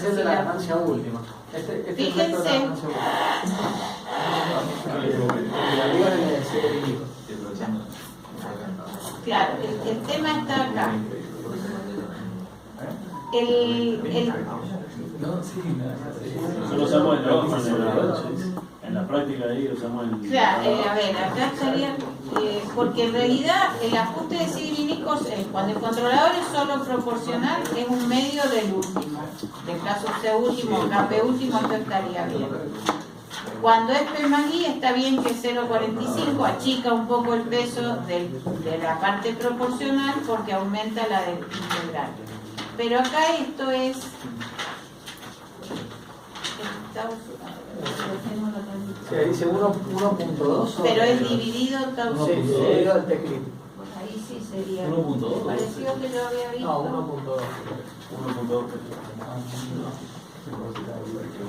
Ese es de la ganancia última. Este es el resto de la ganancia última. Claro, el tema está acá. Nosotros usamos en la práctica ahí usamos el... Claro, a ver, acá estaría, porque en realidad el ajuste de Civinicos es cuando el controlador es solo proporcional, es un medio del último, del caso C último o KP último, esto estaría bien. Cuando es P más I está bien que es 0,45, achica un poco el peso de la parte proporcional porque aumenta la del integral. Pero acá esto es... Sí, dice 1.2. Pero es dividido tau. Sí, dividido el teclip. Ahí sí sería. 1.2. Pareció que yo había visto. No, 1.2. 1.2.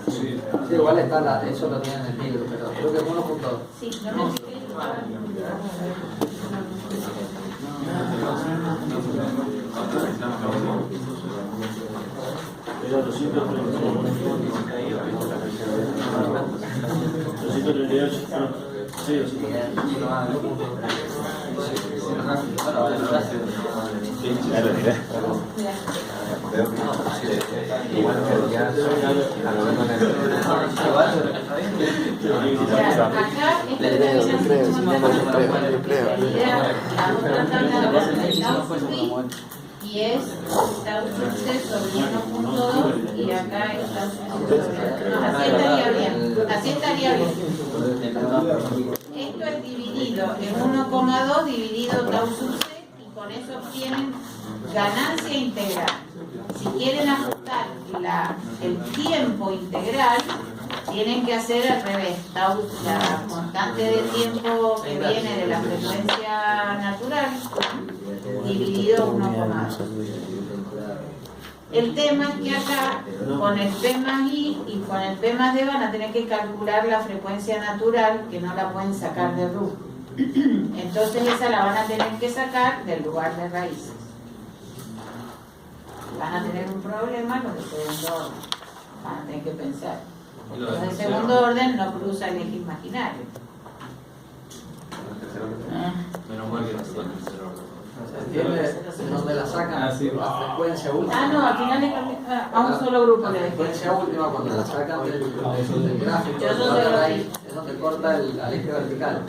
Sí, igual está eso lo tiene en el libro, pero creo que es 1.2. Sí, no me fijé. Era 238. Sí, 238. Y es tau sobre 1.2 y acá es tau sobre... Así estaría bien, así estaría bien. Esto es dividido en 1,2 dividido tau sub c y con eso obtienen ganancia integral. Si quieren ajustar el tiempo integral, tienen que hacer al revés. Tau, la constante de tiempo que viene de la frecuencia natural, dividido 1,2. El tema es que acá, con el P más I y con el P más D van a tener que calcular la frecuencia natural, que no la pueden sacar de RU. Entonces esa la van a tener que sacar del lugar de raíces. Van a tener un problema los de segundo orden. Van a tener que pensar. Los de segundo orden no cruza el eje imaginario. Menos mal que no se toca el tercer orden. ¿Entiendes? Donde la sacan la frecuencia última. No, al final a un solo grupo La le frecuencia última, cuando la sacan del gráfico, es donde corta al eje vertical.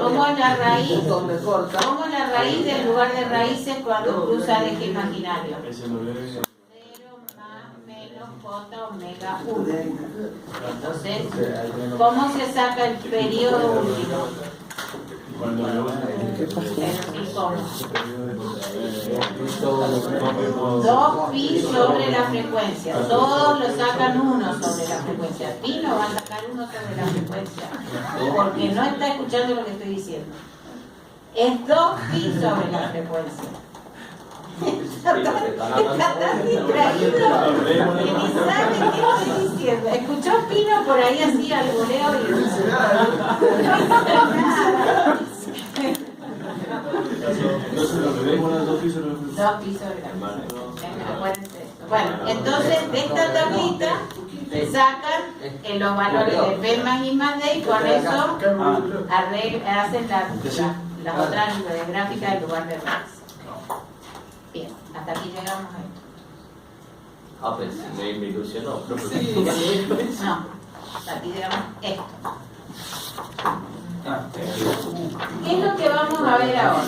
¿Cómo es la raíz? Donde corta. ¿Cómo es la raíz del lugar de raíces cuando cruza el eje imaginario? 0 más menos j omega 1. Entonces, ¿cómo se saca el periodo último? Dos pi sobre la frecuencia. Todos lo sacan 1 sobre la frecuencia. Pi no va a sacar 1 sobre la frecuencia porque no está escuchando lo que estoy diciendo. Es 2 pi sobre la frecuencia. Está tan distraído que ni sabe qué estoy diciendo. Escuchó Pino por ahí así al voleo y no dice nada. Entonces lo que vemos las 2 pi sobre la 2 pi sobre la frecuencia. Acuérdense de esto. Bueno, entonces de esta tablita sacan los valores de P más I más D y con eso hacen las otras gráficas del lugar de raíz. Bien, hasta aquí llegamos a esto. Ah, pues me ilusionó. No, hasta aquí llegamos a esto. ¿Qué es lo que vamos a ver ahora?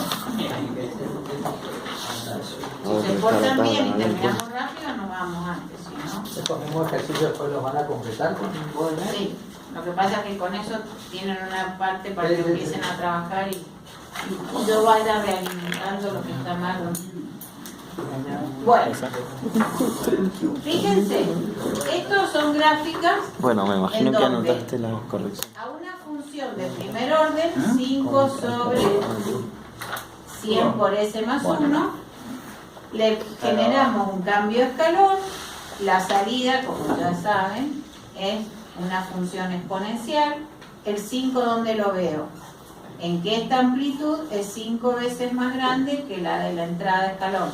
Si se portan bien y terminamos rápido, nos vamos antes, ¿sí, no? Estos mismos ejercicios después los van a completar con un buen mes. Sí, lo que pasa es que con eso tienen una parte para que empiecen a trabajar y yo vaya realimentando lo que está mal. Bueno, fíjense, estos son gráficas. Bueno, me imagino en que donde anotaste la corrección. a una función de primer orden, 5 sobre 100 por S más 1, le generamos un cambio de escalón. La salida, como ya saben, es una función exponencial. El 5, ¿dónde lo veo? En que esta amplitud es 5 veces más grande que la de la entrada de escalón.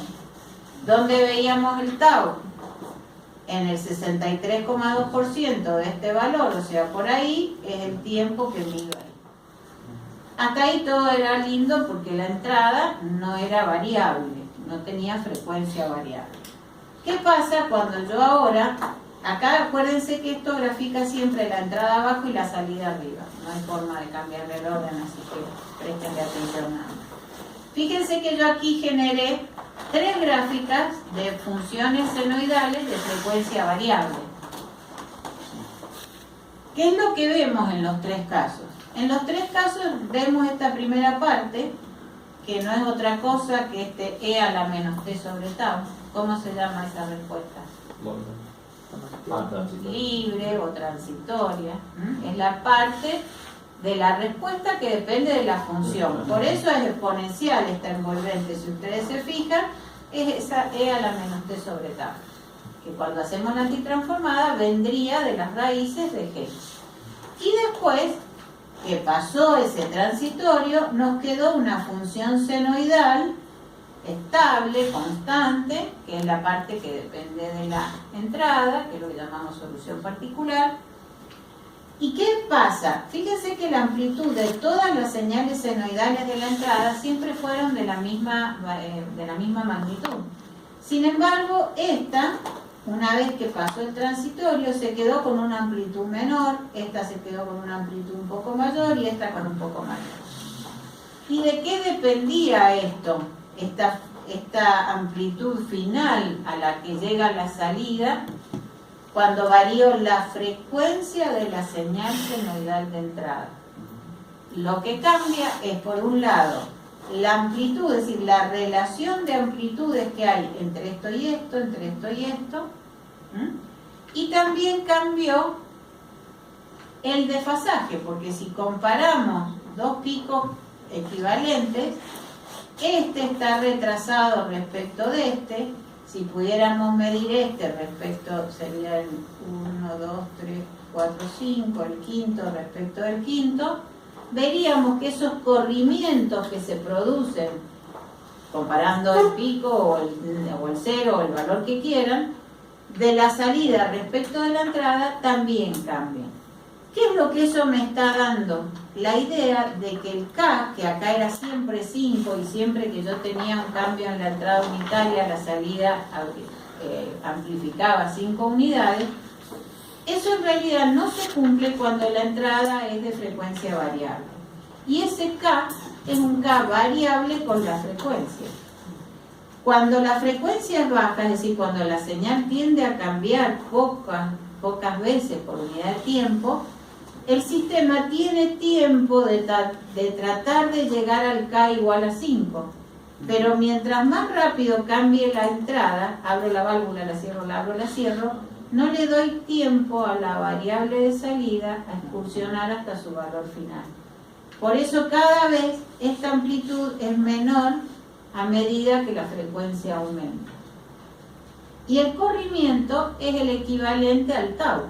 ¿Dónde veíamos el tau? en el 63,2% de este valor, o sea, por ahí es el tiempo que mido ahí. Hasta ahí todo era lindo porque la entrada no era variable, no tenía frecuencia variable. ¿Qué pasa cuando yo ahora, acá acuérdense que esto grafica siempre la entrada abajo y la salida arriba, no hay forma de cambiarle el orden, así que prestenle atención a nada. Fíjense que yo aquí generé 3 gráficas de funciones senoidales de frecuencia variable. ¿Qué es lo que vemos en los 3 casos? En los 3 casos vemos esta primera parte, que no es otra cosa que este E a la menos T sobre tau. ¿Cómo se llama esa respuesta? Libre o transitoria. Es la parte de la respuesta que depende de la función. Por eso es exponencial esta envolvente. Si ustedes se fijan, es esa E a la menos T sobre tau, que cuando hacemos la antitransformada vendría de las raíces de G. Y después que pasó ese transitorio, nos quedó una función senoidal estable, constante, que es la parte que depende de la entrada, que es lo que llamamos solución particular. ¿Y qué pasa? Fíjense que la amplitud de todas las señales senoidales de la entrada siempre fueron de la misma magnitud. Sin embargo, esta, una vez que pasó el transitorio, se quedó con una amplitud menor, esta se quedó con una amplitud un poco mayor y esta con un poco mayor. ¿Y de qué dependía esto? Esta amplitud final a la que llega la salida, cuando varío la frecuencia de la señal senoidal de entrada. Lo que cambia es, por un lado, la amplitud, es decir, la relación de amplitudes que hay entre esto y esto, entre esto y esto, y también cambió el desfasaje, porque si comparamos 2 picos equivalentes, este está retrasado respecto de este. Si pudiéramos medir este respecto, sería el 1, 2, 3, 4, 5, el quinto respecto del quinto, veríamos que esos corrimientos que se producen comparando el pico o el cero o el valor que quieran, de la salida respecto de la entrada también cambian. ¿Qué es lo que eso me está dando? La idea de que el K, que acá era siempre 5 y siempre que yo tenía un cambio en la entrada unitaria, la salida amplificaba 5 unidades, eso en realidad no se cumple cuando la entrada es de frecuencia variable. Y ese K es un K variable con la frecuencia. Cuando la frecuencia es baja, es decir, cuando la señal tiende a cambiar pocas veces por unidad de tiempo, el sistema tiene tiempo de tratar de llegar al K igual a 5. Pero mientras más rápido cambie la entrada, abro la válvula, la cierro, la abro, la cierro, no le doy tiempo a la variable de salida a excursionar hasta su valor final. Por eso cada vez esta amplitud es menor a medida que la frecuencia aumenta. Y el corrimiento es el equivalente al tau.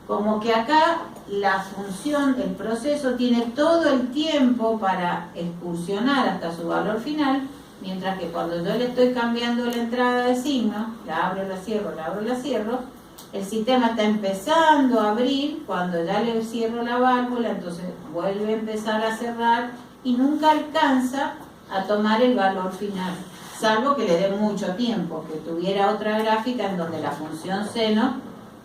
Como que acá la función, el proceso tiene todo el tiempo para excursionar hasta su valor final, mientras que cuando yo le estoy cambiando la entrada de signo, la abro, la cierro, la abro, la cierro, el sistema está empezando a abrir, cuando ya le cierro la válvula, entonces vuelve a empezar a cerrar y nunca alcanza a tomar el valor final, salvo que le dé mucho tiempo, que tuviera otra gráfica en donde la función seno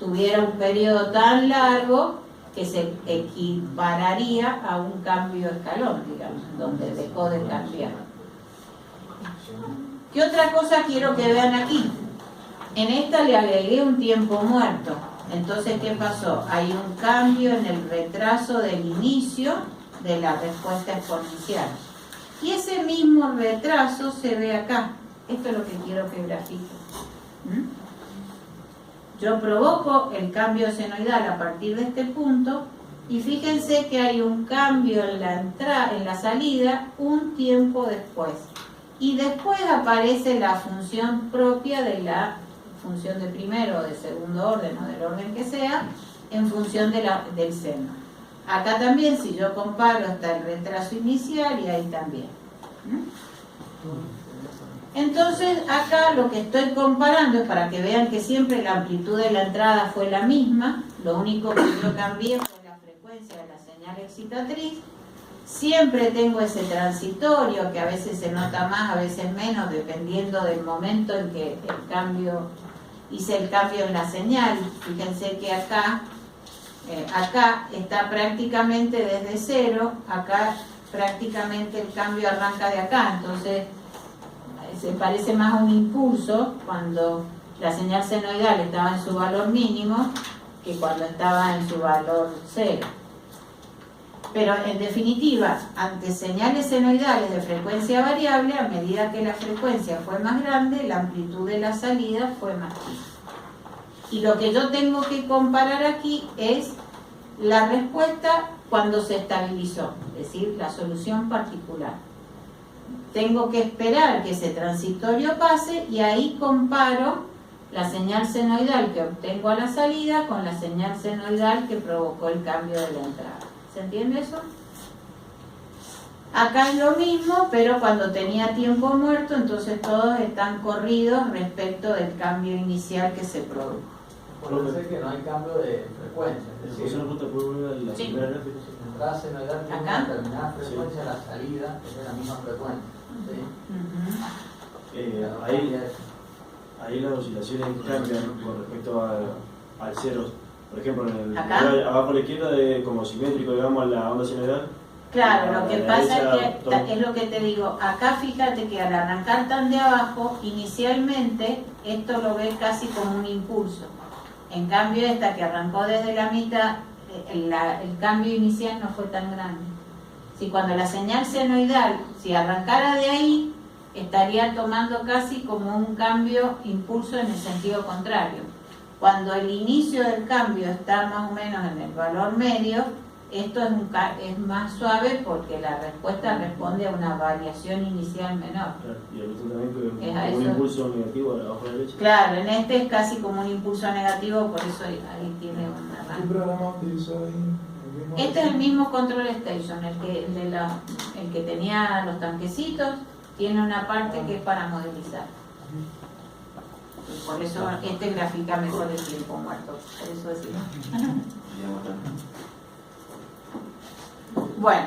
tuviera un periodo tan largo que se equipararía a un cambio de escalón, digamos, donde dejó de cambiar. ¿Qué otra cosa quiero que vean aquí? En esta le agregué un tiempo muerto. Entonces, ¿qué pasó? Hay un cambio en el retraso del inicio de la respuesta exponencial. Y ese mismo retraso se ve acá. Esto es lo que quiero que grafiquen. Yo provoco el cambio senoidal a partir de este punto y fíjense que hay un cambio en la salida un tiempo después. Y después aparece la función propia de la función de primero o de segundo orden o del orden que sea, en función del seno. Acá también, si yo comparo, está el retraso inicial y ahí también. Entonces acá lo que estoy comparando es para que vean que siempre la amplitud de la entrada fue la misma, lo único que yo cambié fue la frecuencia de la señal excitatriz. Siempre tengo ese transitorio que a veces se nota más, a veces menos, dependiendo del momento en que hice el cambio en la señal. Fíjense que acá está prácticamente desde cero, acá prácticamente el cambio arranca de acá, entonces se parece más a un impulso cuando la señal senoidal estaba en su valor mínimo que cuando estaba en su valor cero. Pero en definitiva, ante señales senoidales de frecuencia variable, a medida que la frecuencia fue más grande, la amplitud de la salida fue más chica. Y lo que yo tengo que comparar aquí es la respuesta cuando se estabilizó, es decir, la solución particular. Tengo que esperar que ese transitorio pase y ahí comparo la señal senoidal que obtengo a la salida con la señal senoidal que provocó el cambio de la entrada. ¿Se entiende eso? Acá es lo mismo, pero cuando tenía tiempo muerto, entonces todos están corridos respecto del cambio inicial que se produjo. Puede ser que no hay cambio de frecuencia, es decir, la Sí. primera gráfica. la entrada senoidal tiene Acá. una determinada frecuencia, la salida es de la misma frecuencia. ¿Sí? Ahí las oscilaciones cambian con respecto al cero. Por ejemplo, en el ¿Acá? abajo a la izquierda, como simétrico, digamos, a la onda senoidal. Claro, lo A que la pasa derecha, es que, es lo que te digo, acá fíjate que al arrancar tan de abajo, inicialmente esto lo ves casi como un impulso. En cambio esta que arrancó desde la mitad, el cambio inicial no fue tan grande. Si cuando la señal senoidal, si arrancara de ahí, estaría tomando casi como un cambio impulso en el sentido contrario. Cuando el inicio del cambio está más o menos en el valor medio, esto es más suave porque la respuesta responde a una variación inicial menor. Claro, y el otro también que Es a un eso. impulso negativo abajo a la derecha. Claro, en este es casi como un impulso negativo, por eso ahí tiene una ¿Qué rango. programa utilizó ahí? ¿El mismo? Este es el mismo Control Station, el que tenía los tanquecitos, tiene una parte que es para modelizar. Y por eso este grafica mejor el tiempo muerto, por eso decimos. Bueno,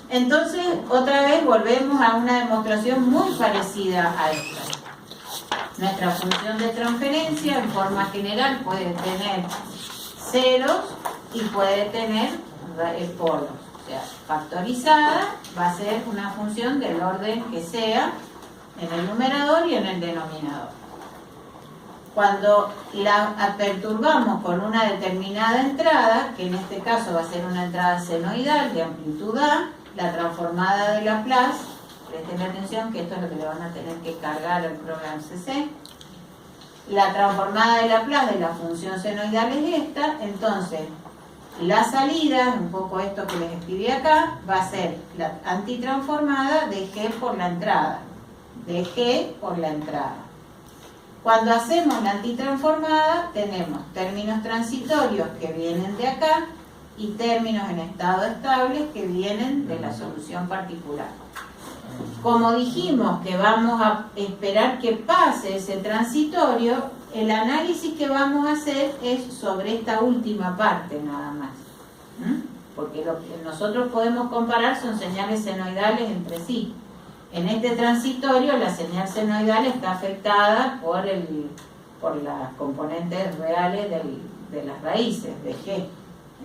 entonces otra vez volvemos a una demostración muy parecida a esta. Nuestra función de transferencia en forma general puede tener ceros y puede tener polos. O sea, factorizada va a ser una función del orden que sea en el numerador y en el denominador. Cuando la perturbamos con una determinada entrada, que en este caso va a ser una entrada senoidal de amplitud A, la transformada de Laplace, presten atención que esto es lo que le van a tener que cargar al programa CC, la transformada de Laplace de la función senoidal es esta, entonces la salida, un poco esto que les escribí acá, va a ser la antitransformada de G por la entrada, de G por la entrada. Cuando hacemos la antitransformada tenemos términos transitorios que vienen de acá y términos en estado estable que vienen de la solución particular. Como dijimos que vamos a esperar que pase ese transitorio, el análisis que vamos a hacer es sobre esta última parte nada más. Porque lo que nosotros podemos comparar son señales senoidales entre sí. En este transitorio la señal senoidal está afectada por las componentes reales de las raíces de G.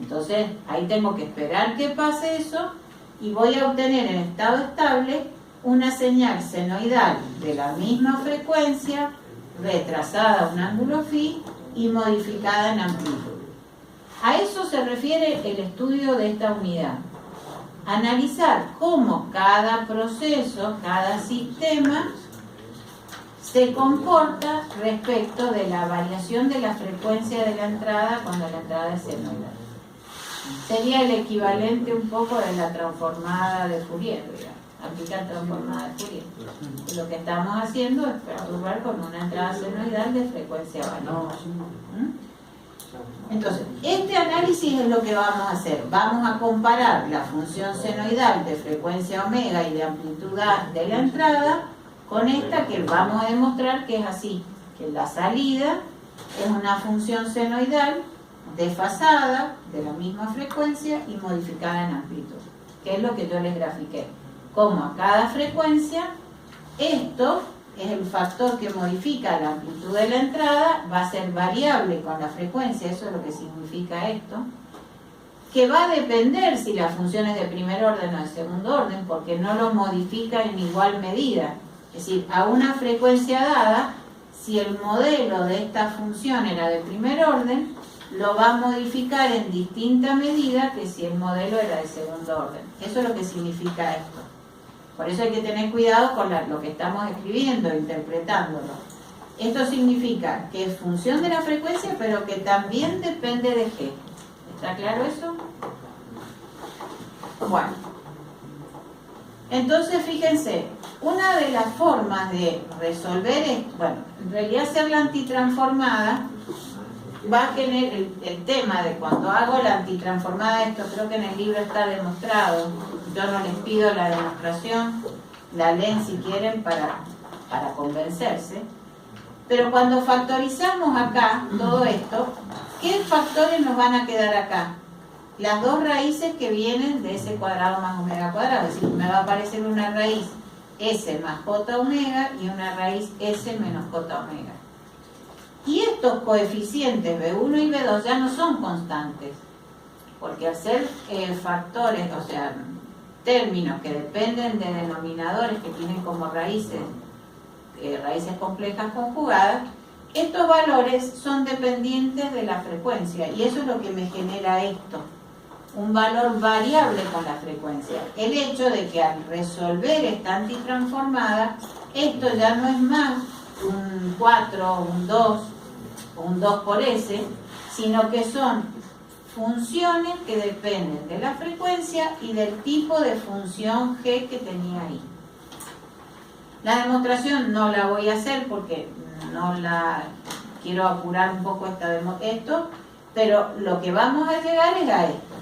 Entonces ahí tengo que esperar que pase eso y voy a obtener en estado estable una señal senoidal de la misma frecuencia, retrasada a un ángulo phi y modificada en amplitud. A eso se refiere el estudio de esta unidad. Analizar cómo cada proceso, cada sistema se comporta respecto de la variación de la frecuencia de la entrada cuando la entrada es senoidal. Sería el equivalente un poco de la transformada de Fourier, digamos, aplicar transformada de Fourier. Y lo que estamos haciendo es perturbar con una entrada senoidal de frecuencia variable. Entonces, este análisis es lo que vamos a hacer. Vamos a comparar la función senoidal de frecuencia omega y de amplitud A de la entrada con esta que vamos a demostrar que es así, que la salida es una función senoidal desfasada de la misma frecuencia y modificada en amplitud, que es lo que yo les grafiqué. Como a cada frecuencia, esto es el factor que modifica la amplitud de la entrada, va a ser variable con la frecuencia, eso es lo que significa esto, que va a depender si la función es de primer orden o de segundo orden, porque no lo modifica en igual medida. Es decir, a una frecuencia dada, si el modelo de esta función era de primer orden, lo va a modificar en distinta medida que si el modelo era de segundo orden. Eso es lo que significa esto. Por eso hay que tener cuidado con lo que estamos escribiendo, interpretándolo. Esto significa que es función de la frecuencia, pero que también depende de G. ¿Está claro eso? Bueno. Entonces, fíjense, una de las formas de resolver esto, bueno, en realidad hacer la antitransformada va a tener el tema de cuando hago la antitransformada, esto creo que en el libro está demostrado, yo no les pido la demostración, la leen si quieren para convencerse, pero cuando factorizamos acá todo esto, ¿qué factores nos van a quedar acá? Las dos raíces que vienen de S cuadrado más omega cuadrado, es decir, me va a aparecer una raíz S más J omega y una raíz S menos J omega. Y estos coeficientes B1 y B2 ya no son constantes, porque al ser factores, o sea, términos que dependen de denominadores que tienen como raíces complejas conjugadas, estos valores son dependientes de la frecuencia, y eso es lo que me genera esto, un valor variable con la frecuencia. El hecho de que al resolver esta antitransformada, esto ya no es más un 4, un 2, o un 2 por S, sino que son funciones que dependen de la frecuencia y del tipo de función G que tenía ahí. La demostración no la voy a hacer porque no la quiero apurar un poco esto, pero lo que vamos a llegar es a esto.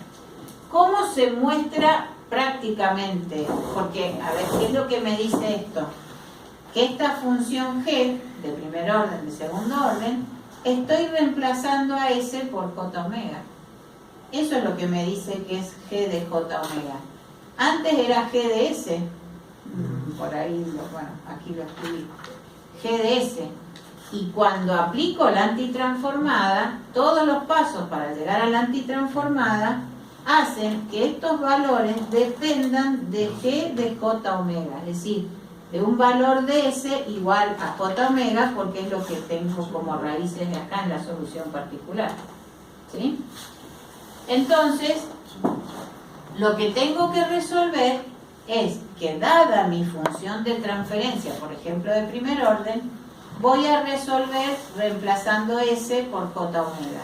¿Cómo se muestra prácticamente? Porque, a ver, ¿qué es lo que me dice esto? Que esta función G, de primer orden, de segundo orden, estoy reemplazando a S por J omega. Eso es lo que me dice que es G de J omega. Antes era G de S. Por ahí, bueno, aquí lo escribí. G de S. Y cuando aplico la antitransformada, todos los pasos para llegar a la antitransformada hacen que estos valores dependan de G de J omega. Es decir, de un valor de S igual a J omega, porque es lo que tengo como raíces de acá en la solución particular. ¿Sí? Entonces, lo que tengo que resolver es que, dada mi función de transferencia, por ejemplo de primer orden, voy a resolver reemplazando S por J omega.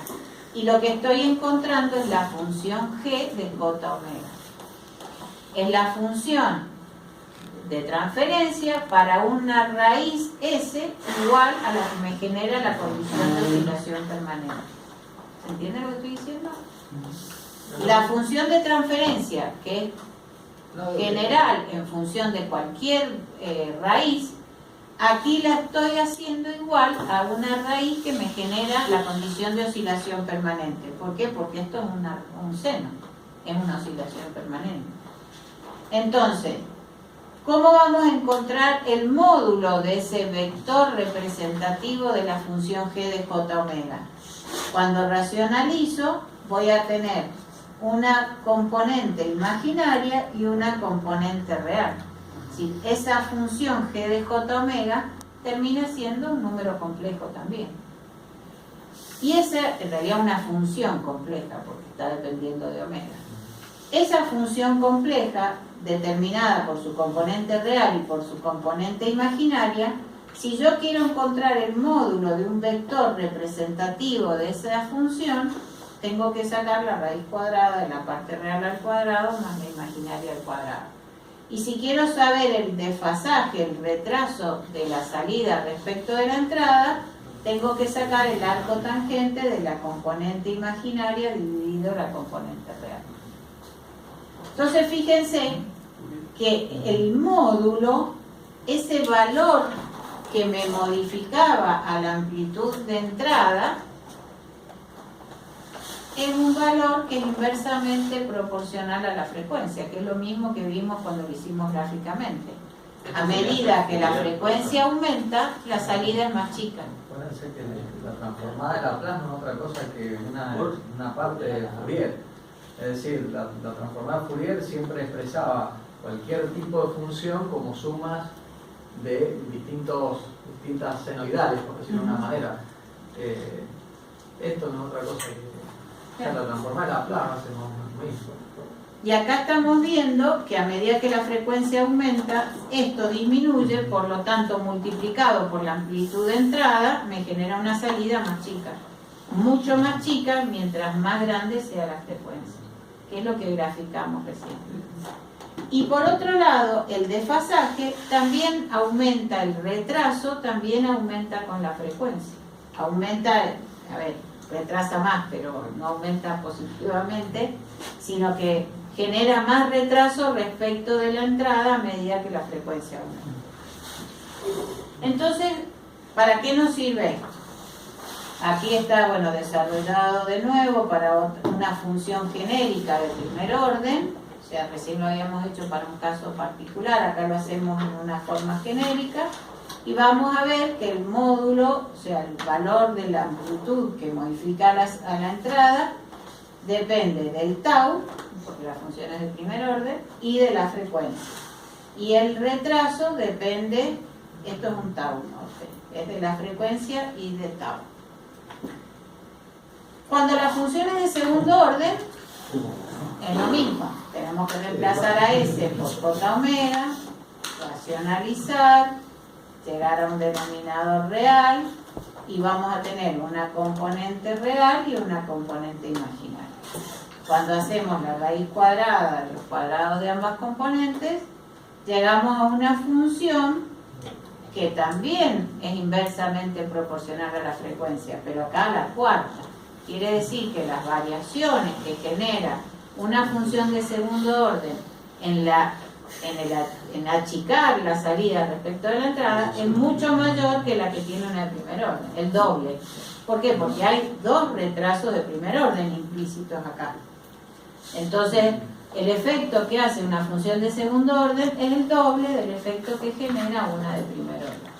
Y lo que estoy encontrando es la función G de J omega. Es la función de transferencia para una raíz S igual a la que me genera la condición de oscilación permanente. ¿Se entiende lo que estoy diciendo? La función de transferencia, que es general en función de cualquier raíz, aquí la estoy haciendo igual a una raíz que me genera la condición de oscilación permanente. ¿Por qué? Porque esto es un seno, es una oscilación permanente. Entonces, ¿cómo vamos a encontrar el módulo de ese vector representativo de la función G de J omega? Cuando racionalizo, voy a tener una componente imaginaria y una componente real. Si esa función G de J omega termina siendo un número complejo también. Y esa en realidad una función compleja, porque está dependiendo de omega. Esa función compleja, determinada por su componente real y por su componente imaginaria, si yo quiero encontrar el módulo de un vector representativo de esa función, tengo que sacar la raíz cuadrada de la parte real al cuadrado más la imaginaria al cuadrado. Y si quiero saber el desfasaje, el retraso de la salida respecto de la entrada, tengo que sacar el arco tangente de la componente imaginaria dividido la componente real. Entonces fíjense que el módulo ese valor que me modificaba a la amplitud de entrada es un valor que es inversamente proporcional a la frecuencia, que es lo mismo que vimos cuando lo hicimos gráficamente. A medida que la frecuencia aumenta, la salida es más chica. Acuérdense que la transformada de Laplace no es otra cosa que una parte de Fourier. Es decir, la transformada de Fourier siempre expresaba cualquier tipo de función como sumas de distintas senoidales, por decirlo de una manera. Esto no es otra cosa que la transformada de Laplace hacemos lo mismo. Y acá estamos viendo que a medida que la frecuencia aumenta, esto disminuye, por lo tanto multiplicado por la amplitud de entrada me genera una salida más chica, mucho más chica mientras más grande sea la frecuencia, que es lo que graficamos recién. Y por otro lado, el desfasaje también aumenta, el retraso también aumenta con la frecuencia. Aumenta, retrasa más, pero no aumenta positivamente, sino que genera más retraso respecto de la entrada a medida que la frecuencia aumenta. Entonces, ¿para qué nos sirve esto? Aquí está, desarrollado de nuevo para una función genérica de primer orden, o sea, recién lo habíamos hecho para un caso particular, acá lo hacemos en una forma genérica, y vamos a ver que el módulo, o sea, el valor de la amplitud que modifica a la entrada, depende del tau, porque la función es de primer orden, y de la frecuencia. Y el retraso depende, esto es un tau, ¿no? Es de la frecuencia y de tau. Cuando la función es de segundo orden, es lo mismo. Tenemos que reemplazar a S por j omega, racionalizar, llegar a un denominador real, y vamos a tener una componente real y una componente imaginaria. Cuando hacemos la raíz cuadrada de los cuadrados de ambas componentes, llegamos a una función que también es inversamente proporcional a la frecuencia, pero acá a la cuarta. Quiere decir que las variaciones que genera una función de segundo orden en achicar la salida respecto de la entrada es mucho mayor que la que tiene una de primer orden, el doble. ¿Por qué? Porque hay dos retrasos de primer orden implícitos acá. Entonces, el efecto que hace una función de segundo orden es el doble del efecto que genera una de primer orden.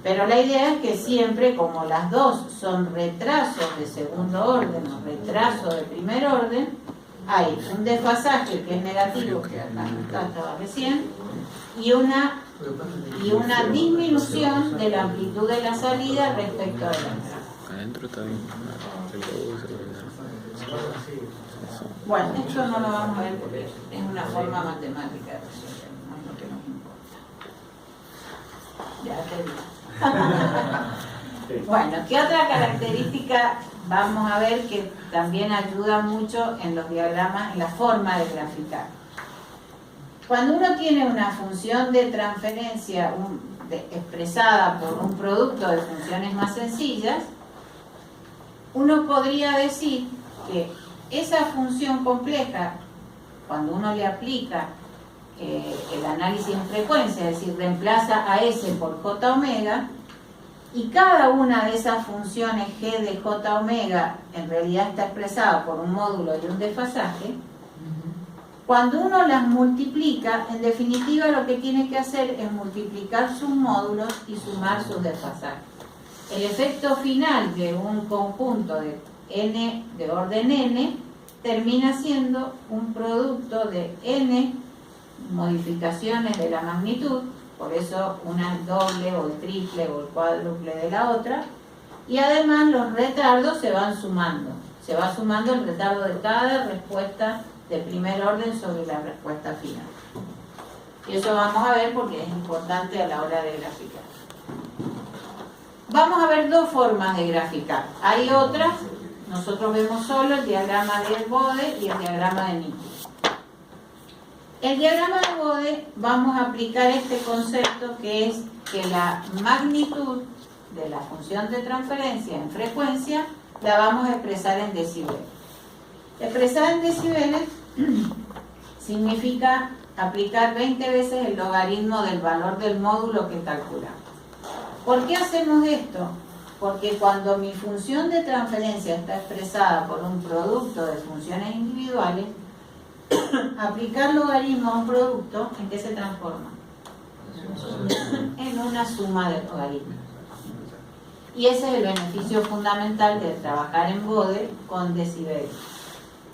Pero la idea es que siempre, como las dos son retrasos de segundo orden o retrasos de primer orden, hay un desfasaje que es negativo, que acá estaba recién, y una disminución de la amplitud de la salida respecto a la entrada. Adentro está bien. Bueno, esto no lo vamos a ver porque es una forma matemática de resolver, no es lo que nos importa. Ya te digo. Bueno, ¿qué otra característica vamos a ver que también ayuda mucho en los diagramas, en la forma de graficar? Cuando uno tiene una función de transferencia expresada por un producto de funciones más sencillas, uno podría decir que esa función compleja, cuando uno le aplica el análisis en frecuencia, es decir, reemplaza a S por J omega, y cada una de esas funciones G de J omega en realidad está expresada por un módulo y un desfasaje, cuando uno las multiplica, en definitiva lo que tiene que hacer es multiplicar sus módulos y sumar sus desfasajes. El efecto final de un conjunto de n de orden n termina siendo un producto de n modificaciones de la magnitud, por eso una es doble o el triple o el cuádruple de la otra, y además los retardos se van sumando. Se va sumando el retardo de cada respuesta de primer orden sobre la respuesta final. Y eso vamos a ver porque es importante a la hora de graficar. Vamos a ver dos formas de graficar. Hay otras, nosotros vemos solo el diagrama de Bode y el diagrama de Nikic. El diagrama de Bode vamos a aplicar este concepto que es que la magnitud de la función de transferencia en frecuencia la vamos a expresar en decibeles. Expresar en decibeles significa aplicar 20 veces el logaritmo del valor del módulo que calculamos. ¿Por qué hacemos esto? Porque cuando mi función de transferencia está expresada por un producto de funciones individuales, aplicar logaritmo a un producto, ¿en qué se transforma? En una suma de logaritmos. Y ese es el beneficio fundamental de trabajar en Bode con decibeles.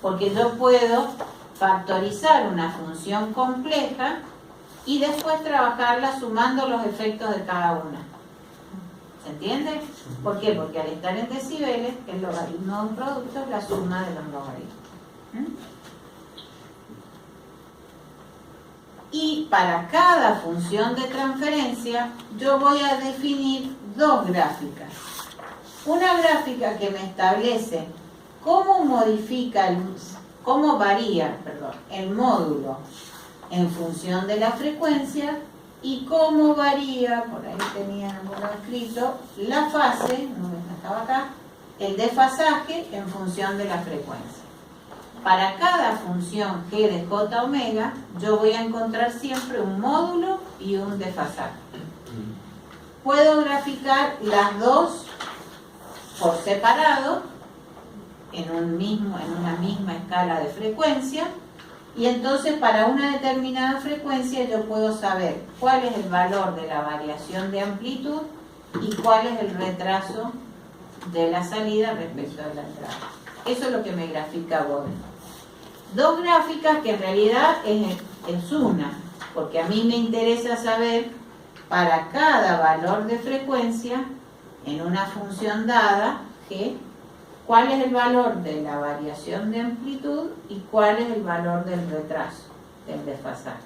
Porque yo puedo factorizar una función compleja y después trabajarla sumando los efectos de cada una. ¿Se entiende? ¿Por qué? Porque al estar en decibeles, el logaritmo de un producto es la suma de los logaritmos. Y para cada función de transferencia, yo voy a definir dos gráficas. Una gráfica que me establece cómo varía el módulo en función de la frecuencia y cómo varía, por ahí tenía escrito, la fase, no estaba acá, el desfasaje en función de la frecuencia. Para cada función g de j omega, yo voy a encontrar siempre un módulo y un desfasaje. Puedo graficar las dos por separado, en una misma escala de frecuencia, y entonces para una determinada frecuencia yo puedo saber cuál es el valor de la variación de amplitud y cuál es el retraso de la salida respecto a la entrada. Eso es lo que me grafica Bode. Dos gráficas que en realidad es una, porque a mí me interesa saber para cada valor de frecuencia en una función dada, G, cuál es el valor de la variación de amplitud y cuál es el valor del retraso, del desfasaje.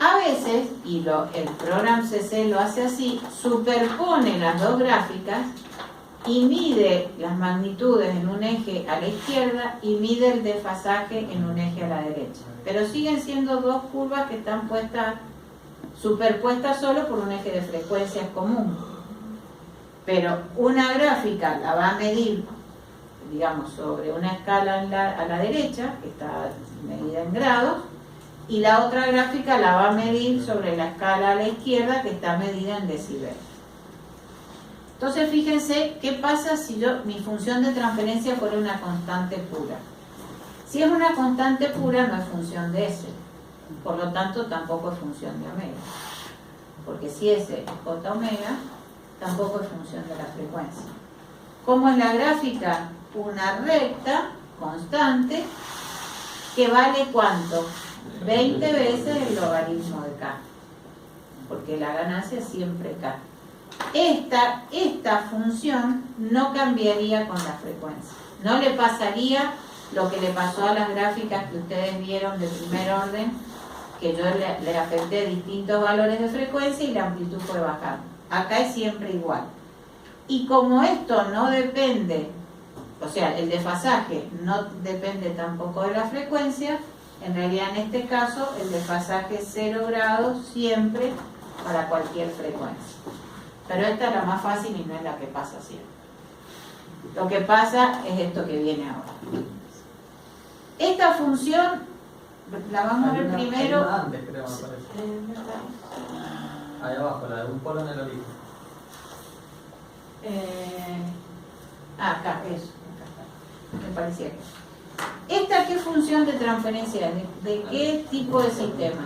A veces, y el programa CC lo hace así, superpone las dos gráficas y mide las magnitudes en un eje a la izquierda y mide el desfasaje en un eje a la derecha. Pero siguen siendo dos curvas que están superpuestas solo por un eje de frecuencias común. Pero una gráfica la va a medir, digamos, sobre una escala a la derecha, que está medida en grados, y la otra gráfica la va a medir sobre la escala a la izquierda, que está medida en decibeles. Entonces, fíjense qué pasa si mi función de transferencia fuera una constante pura. Si es una constante pura, no es función de S, por lo tanto tampoco es función de omega, porque si S es j omega, tampoco es función de la frecuencia. ¿Cómo es la gráfica? Una recta constante que vale ¿cuánto? 20 veces el logaritmo de K, porque la ganancia es siempre K. Esta función no cambiaría con la frecuencia. No le pasaría lo que le pasó a las gráficas que ustedes vieron de primer orden, que yo le afecté distintos valores de frecuencia y la amplitud fue bajando. Acá es siempre igual. Y como esto no depende, o sea, el desfasaje no depende tampoco de la frecuencia, en realidad en este caso el desfasaje es 0 grados siempre para cualquier frecuencia. Pero esta es la más fácil y no es la que pasa siempre. Lo que pasa es esto que viene ahora. Esta función la vamos a ver primero. Antes, creo, me parece. Ahí abajo, la de un polo en el origen. Acá, eso. Acá está. Me parecía que. ¿Esta qué función de transferencia es? ¿De qué tipo de sistema?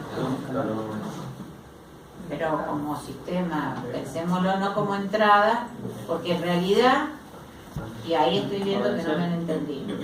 Pero como sistema, pensémoslo no como entrada, porque en realidad, y ahí estoy viendo que no me han entendido.